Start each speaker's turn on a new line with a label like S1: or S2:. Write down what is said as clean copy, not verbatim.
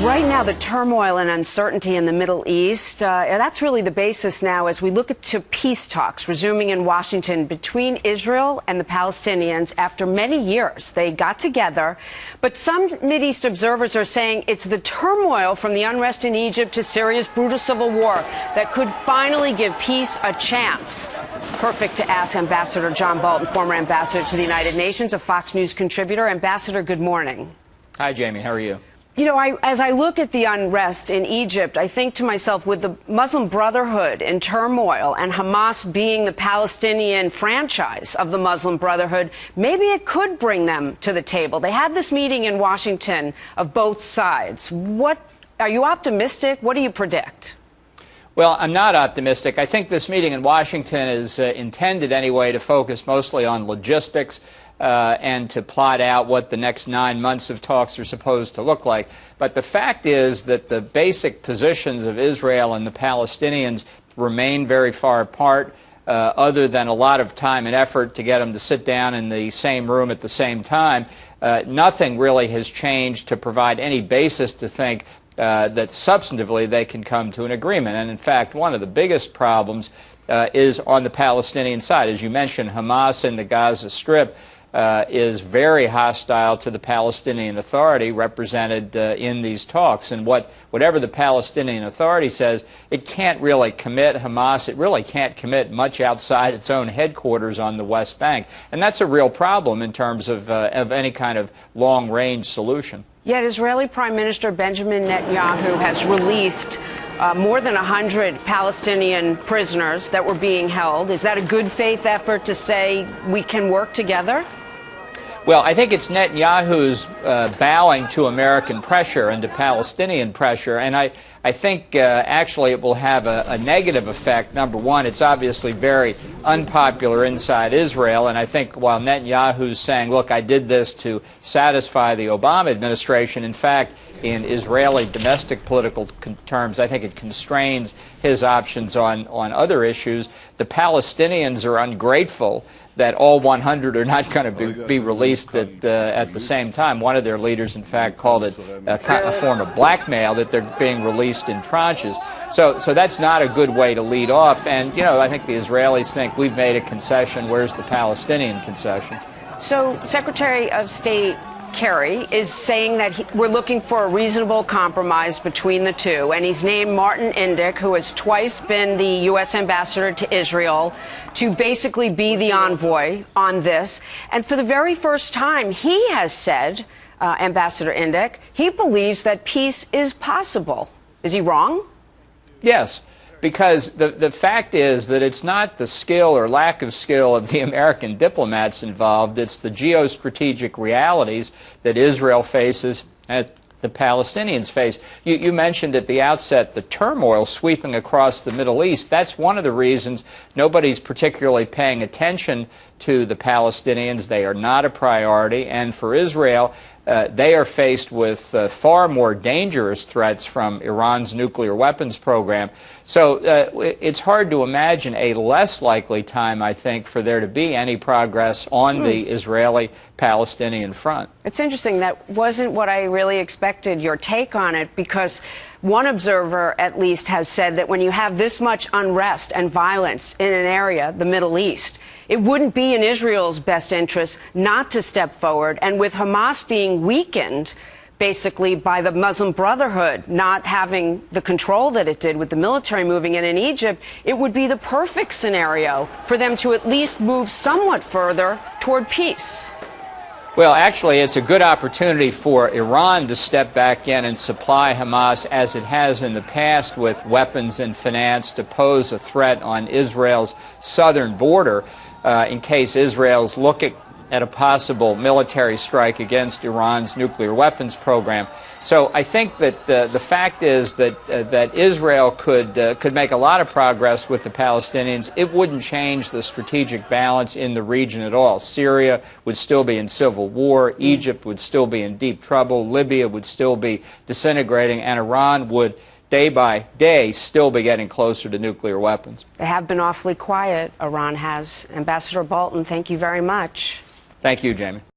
S1: Right now, the turmoil and uncertainty in the Middle East, that's really the basis now as we look to peace talks resuming in Washington between Israel and the Palestinians after many years. They got together, but some Mideast observers are saying it's the turmoil from the unrest in Egypt to Syria's brutal civil war that could finally give peace a chance. Perfect to ask Ambassador John Bolton, former ambassador to the United Nations, a Fox News contributor. Ambassador, good morning.
S2: Hi, Jamie. How are you?
S1: You know, as I look at the unrest in Egypt, I think to myself, with the Muslim Brotherhood in turmoil and Hamas being the Palestinian franchise of the Muslim Brotherhood, maybe it could bring them to the table. They had this meeting in Washington of both sides. Are you optimistic? What do you predict?
S2: Well, I'm not optimistic. I think this meeting in Washington is intended anyway to focus mostly on logistics and to plot out what the next 9 months of talks are supposed to look like. But the fact is that the basic positions of Israel and the Palestinians remain very far apart, other than a lot of time and effort to get them to sit down in the same room at the same time. Nothing really has changed to provide any basis to think that substantively they can come to an agreement. And in fact, one of the biggest problems is on the Palestinian side. As you mentioned, Hamas in the Gaza Strip is very hostile to the Palestinian Authority represented in these talks. And whatever the Palestinian Authority says, it can't really commit Hamas. It really can't commit much outside its own headquarters on the West Bank. And that's a real problem in terms of any kind of long-range solution.
S1: Yet Israeli Prime Minister Benjamin Netanyahu has released more than 100 Palestinian prisoners that were being held. Is that a good faith effort to say we can work together?
S2: Well, I think it's Netanyahu's bowing to American pressure and to Palestinian pressure, and I think actually it will have a negative effect. Number one, it's obviously very unpopular inside Israel, and I think while Netanyahu's saying, look, I did this to satisfy the Obama administration, in fact, in Israeli domestic political terms, I think it constrains his options on other issues. The Palestinians are ungrateful that all 100 are not going to be released at the same time. One of their leaders, in fact, called it a form of blackmail, that they're being released in tranches. So that's not a good way to lead off. And, you know, I think the Israelis think we've made a concession. Where's the Palestinian concession?
S1: So Secretary of State Kerry is saying that we're looking for a reasonable compromise between the two, and he's named Martin Indyk, who has twice been the U.S. ambassador to Israel, to basically be the envoy on this. And for the very first time, he has said, Ambassador Indyk, he believes that peace is possible. Is he wrong?
S2: Yes. Because the fact is that it's not the skill or lack of skill of the American diplomats involved. It's the geostrategic realities that Israel faces and the Palestinians face. You mentioned at the outset the turmoil sweeping across the Middle East. That's one of the reasons nobody's particularly paying attention to the Palestinians. They are not a priority. And for Israel, they are faced with far more dangerous threats from Iran's nuclear weapons program. So it's hard to imagine a less likely time, I think, for there to be any progress on the Israeli-Palestinian front.
S1: It's interesting. That wasn't what I really expected, your take on it, because one observer, at least, has said that when you have this much unrest and violence in an area, the Middle East, it wouldn't be in Israel's best interest not to step forward. And with Hamas being weakened, basically, by the Muslim Brotherhood not having the control that it did with the military moving in Egypt, it would be the perfect scenario for them to at least move somewhat further toward peace.
S2: Well, actually, it's a good opportunity for Iran to step back in and supply Hamas, as it has in the past, with weapons and finance to pose a threat on Israel's southern border in case Israel's looking at a possible military strike against Iran's nuclear weapons program. So I think that the fact is that Israel could make a lot of progress with the Palestinians. It wouldn't change the strategic balance in the region at all. Syria would still be in civil war. Egypt would still be in deep trouble. Libya would still be disintegrating. And Iran would, day by day, still be getting closer to nuclear weapons.
S1: They have been awfully quiet, Iran has. Ambassador Bolton, thank you very much.
S2: Thank you, Jamie.